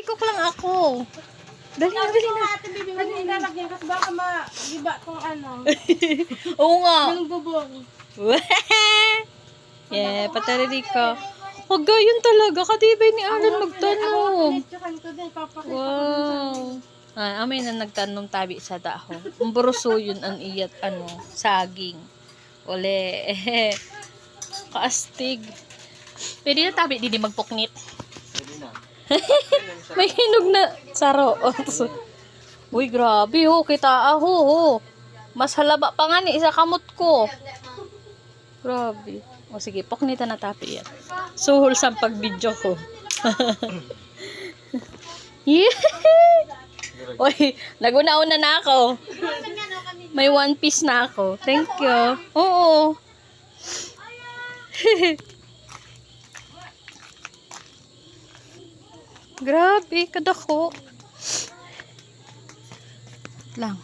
Ikok lang ako. Dali na, dali na. Ate, bibi mo yung ilalagyan kasi baka ma-giba tong ano. Oo nga. Yung bubong. Yeah, patarili ka. Wag yun talaga. Kadibay ni Alan magtanong. Pinitsukan ko din, papakita ko din sa Wow. Amin na nagtanong tabi sa dahon. Ang bruso yun ang iyat saging. Ole. Kaastig. Pwede na tabi di magpuknit. Pwede na. May hinog na saro. Uy, grabe ho. Kita ho. Mas halaba pa nga ni isa kamot ko. Grabe. O sige, puknitan na tapi yan. Suhol sa pag-video ko. Yeah. Uy, naguna-una na ako. May one piece na ako. Thank you. Oo. Grabe, kadako. Lang.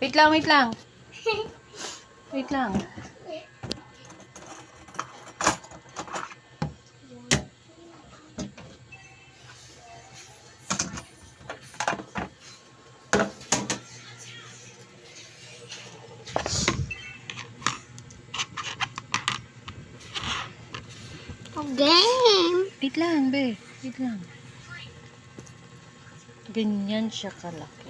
Wait lang, wait lang. Wait lang. game. Wait lang, be. Wait lang. Ganyan siya kalaki.